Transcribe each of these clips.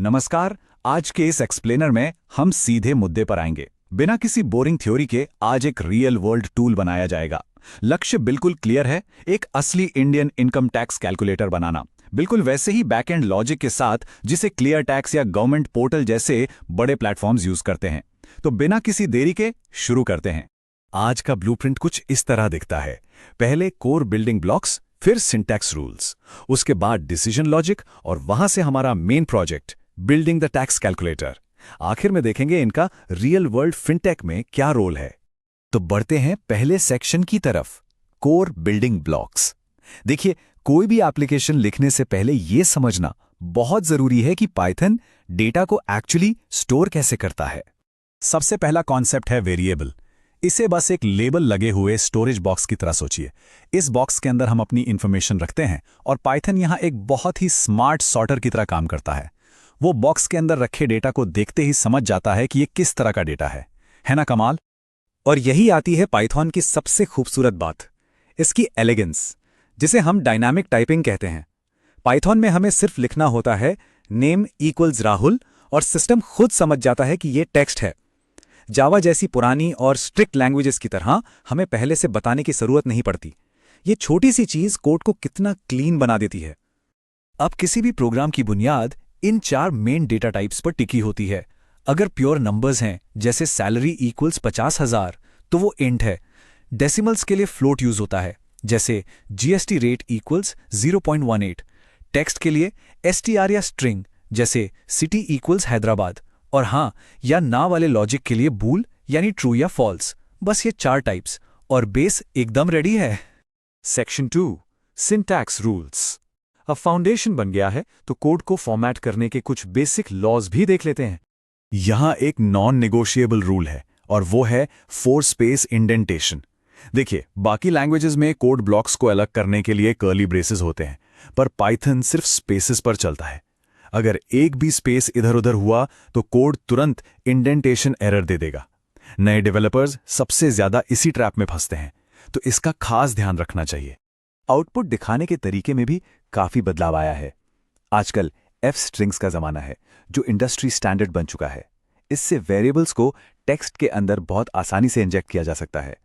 नमस्कार। आज के इस एक्सप्लेनर में हम सीधे मुद्दे पर आएंगे। बिना किसी बोरिंग थ्योरी के आज एक रियल वर्ल्ड टूल बनाया जाएगा। लक्ष्य बिल्कुल क्लियर है, एक असली इंडियन इनकम टैक्स कैलकुलेटर बनाना, बिल्कुल वैसे ही बैक एंड लॉजिक के साथ जिसे क्लियर टैक्स या गवर्नमेंट पोर्टल जैसे बड़े प्लेटफॉर्म्स यूज करते हैं। तो बिना किसी देरी के शुरू करते हैं। आज का ब्लूप्रिंट कुछ इस तरह दिखता है। पहले कोर बिल्डिंग ब्लॉक्स, फिर सिंटैक्स रूल्स, उसके बाद डिसीजन लॉजिक और वहां से हमारा main project building the tax calculator. आखिर में देखेंगे इनका रियल वर्ल्ड फिनटेक में क्या रोल है। तो बढ़ते हैं पहले सेक्शन की तरफ, कोर बिल्डिंग ब्लॉक्स। देखिए, कोई भी एप्लीकेशन लिखने से पहले यह समझना बहुत जरूरी है कि पाइथन डेटा को एक्चुअली स्टोर कैसे करता है। सबसे पहला कॉन्सेप्ट है वेरिएबल। इसे बस एक लेबल लगे हुए स्टोरेज बॉक्स की तरह सोचिए। इस बॉक्स के अंदर हम अपनी इंफॉर्मेशन रखते हैं और पाइथन यहां एक बहुत ही स्मार्ट सॉर्टर की तरह काम करता है। वो बॉक्स के अंदर रखे डेटा को देखते ही समझ जाता है कि ये किस तरह का डेटा है ना कमाल? और यही आती है पाइथन की सबसे खूबसूरत बात, इसकी एलिगेंस, जिसे हम डायनामिक टाइपिंग कहते हैं। पाइथन में हमें सिर्फ लिखना होता है नेम इक्वल्स राहुल और सिस्टम खुद समझ जाता है कि ये टेक्स्ट है। जावा जैसी पुरानी और स्ट्रिक्ट लैंग्वेजेस की तरह हमें पहले से बताने की जरूरत नहीं पड़ती। ये छोटी सी चीज कोड को कितना क्लीन बना देती है। अब किसी भी प्रोग्राम की बुनियाद इन 4 मेन डेटा टाइप्स पर टिकी होती है। अगर प्योर नंबर्स हैं, जैसे सैलरी इक्वल्स 50,000, तो वो इंट है। डेसिमल्स के लिए फ्लोट यूज होता है, जैसे जीएसटी रेट इक्वल्स 0.18। टेक्स्ट के लिए एसटीआर या स्ट्रिंग, जैसे सिटी इक्वल्स हैदराबाद। और हाँ या ना वाले लॉजिक के लिए बूल यानी ट्रू या फॉल्स। बस ये 4 टाइप्स और बेस एकदम रेडी है। Section 2, syntax rules. अब फाउंडेशन बन गया है तो कोड को फॉर्मेट करने के कुछ बेसिक लॉज भी देख लेते हैं। यहां एक नॉन नेगोशिएबल रूल है और वो है 4 स्पेस इंडेंटेशन। देखिए, बाकी लैंग्वेजेस में कोड ब्लॉक्स को अलग करने के लिए कर्ली ब्रेसेस होते हैं, पर पाइथन सिर्फ स्पेसेस पर चलता है। अगर एक भी स्पेस इधर उधर हुआ तो कोड तुरंत इंडेंटेशन एरर दे देगा। नए डेवलपर्स सबसे ज्यादा इसी ट्रैप में फंसते हैं, तो इसका खास ध्यान रखना चाहिए। आउटपुट दिखाने के तरीके में भी काफी बदलाव आया है। आजकल एफ स्ट्रिंग्स का जमाना है, जो इंडस्ट्री स्टैंडर्ड बन चुका है। इससे वेरिएबल्स को टेक्स्ट के अंदर बहुत आसानी से इंजेक्ट किया जा सकता है।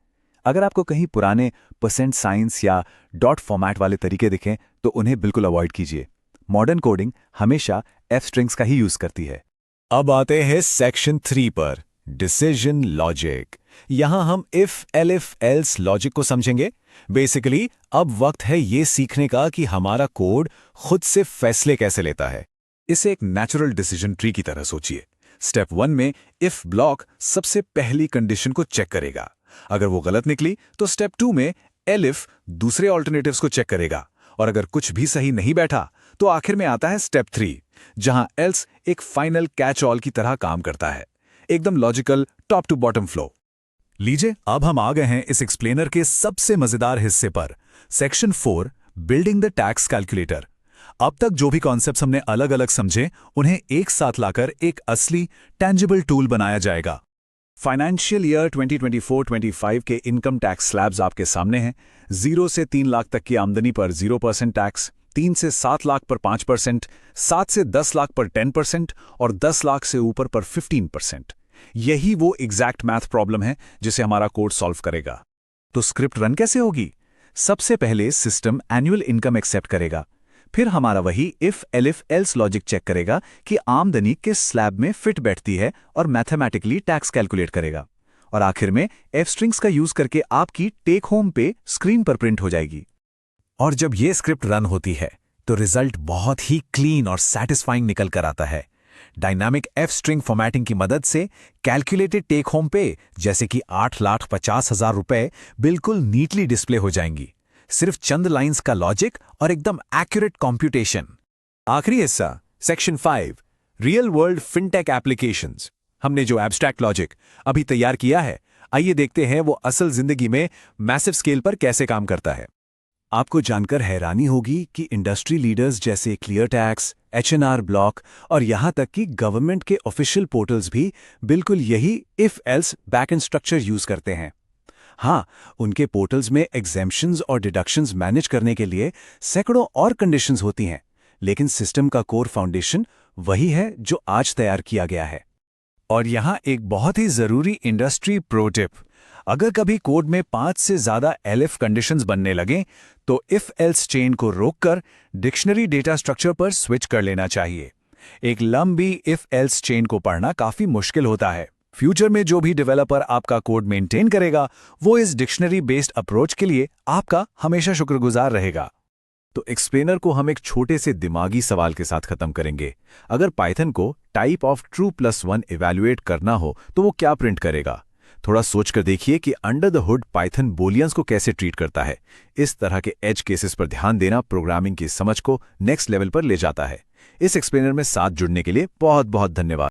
अगर आपको कहीं पुराने परसेंट साइंस या डॉट फॉर्मेट वाले तरीके दिखें तो उन्हें बिल्कुल अवॉइड कीजिए। मॉडर्न कोडिंग हमेशा एफ स्ट्रिंग्स का ही यूज करती है। अब आते हैं सेक्शन 3 पर, डिसीजन लॉजिक। यहां हम इफ एलिफ एल्स लॉजिक को समझेंगे। बेसिकली अब वक्त है ये सीखने का कि हमारा कोड खुद से फैसले कैसे लेता है। इसे एक नेचुरल डिसीजन ट्री की तरह सोचिए। स्टेप 1 में इफ ब्लॉक सबसे पहली कंडीशन को चेक करेगा। अगर वो गलत निकली तो स्टेप 2 में एलिफ दूसरे ऑल्टरनेटिव्स को चेक करेगा, और अगर कुछ भी सही नहीं बैठा तो आखिर में आता है स्टेप 3, जहां एल्स एक फाइनल कैच ऑल की तरह काम करता है। एकदम logical, top to bottom flow. लीजिए, अब हम आ गए हैं इस एक्सप्लेनर के सबसे मजेदार हिस्से पर, section 4, building the tax calculator. अब तक जो भी कॉन्सेप्ट्स हमने अलग अलग समझे, उन्हें एक साथ लाकर एक असली टेंजिबल टूल बनाया जाएगा। फाइनेंशियल ईयर 2024-25 के इनकम टैक्स स्लैब्स आपके सामने हैं। 0 से 3 लाख तक की आमदनी पर 0% टैक्स, 3 से 7 लाख पर 5%, 7 से 10 लाख पर 10% और 10 लाख से ऊपर पर 15%। यही वो एग्जैक्ट मैथ प्रॉब्लम है जिसे हमारा कोड सॉल्व करेगा। तो स्क्रिप्ट रन कैसे होगी? सबसे पहले सिस्टम एनुअल इनकम एक्सेप्ट करेगा, फिर हमारा वही if elif else logic check करेगा कि आमदनी किस स्लैब में फिट बैठती है और मैथमेटिकली टैक्स कैलकुलेट करेगा। और आखिर में एफ स्ट्रिंग्स का यूज करके आपकी टेक होम पे स्क्रीन पर प्रिंट हो जाएगी। और जब ये स्क्रिप्ट रन होती है तो रिजल्ट बहुत ही क्लीन और सैटिस्फाइंग निकल कर आता है। डायनामिक एफ स्ट्रिंग फॉर्मेटिंग की मदद से कैलकुलेटेड टेक होम पे, जैसे कि 8,50,000 रुपए, बिल्कुल नीटली डिस्प्ले हो जाएंगी। सिर्फ चंद लाइंस का लॉजिक और एकदम एक्यूरेट कंप्यूटेशन। आखिरी हिस्सा, section 5, real world fintech applications. हमने जो एब्स्ट्रैक्ट लॉजिक अभी तैयार किया है, आइए देखते हैं वो असल जिंदगी में मैसिव स्केल पर कैसे काम करता है। आपको जानकर हैरानी होगी कि इंडस्ट्री लीडर्स जैसे क्लियर टैक्स, एचएनआर ब्लॉक और यहां तक कि गवर्नमेंट के ऑफिशियल पोर्टल्स भी बिल्कुल यही if else backend structure use करते हैं। हाँ, उनके पोर्टल्स में एग्जेम्पशंस और डिडक्शंस मैनेज करने के लिए सैकड़ों और कंडीशंस होती हैं, लेकिन सिस्टम का कोर फाउंडेशन वही है जो आज तैयार किया गया है। और यहाँ एक बहुत ही जरूरी इंडस्ट्री प्रो टिप, अगर कभी कोड में 5 से ज्यादा एलिफ कंडीशंस बनने लगें तो इफ एल्स चेन को रोककर डिक्शनरी डेटा स्ट्रक्चर पर स्विच कर लेना चाहिए। एक लंबी इफ एल्स चेन को पढ़ना काफी मुश्किल होता है। फ्यूचर में जो भी डेवलपर आपका कोड मेंटेन करेगा वो इस डिक्शनरी बेस्ड अप्रोच के लिए आपका हमेशा शुक्रगुजार रहेगा। तो एक्सप्लेनर को हम एक छोटे से दिमागी सवाल के साथ खत्म करेंगे। अगर पाइथन को टाइप ऑफ true+1 इवैल्यूएट करना हो तो वो क्या प्रिंट करेगा? थोड़ा सोच कर देखिए कि अंडर द हुड पाइथन बूलियंस को कैसे ट्रीट करता है। इस तरह के एज केसेस पर ध्यान देना प्रोग्रामिंग की समझ को नेक्स्ट लेवल पर ले जाता है। इस एक्सप्लेनर में साथ जुड़ने के लिए बहुत बहुत धन्यवाद।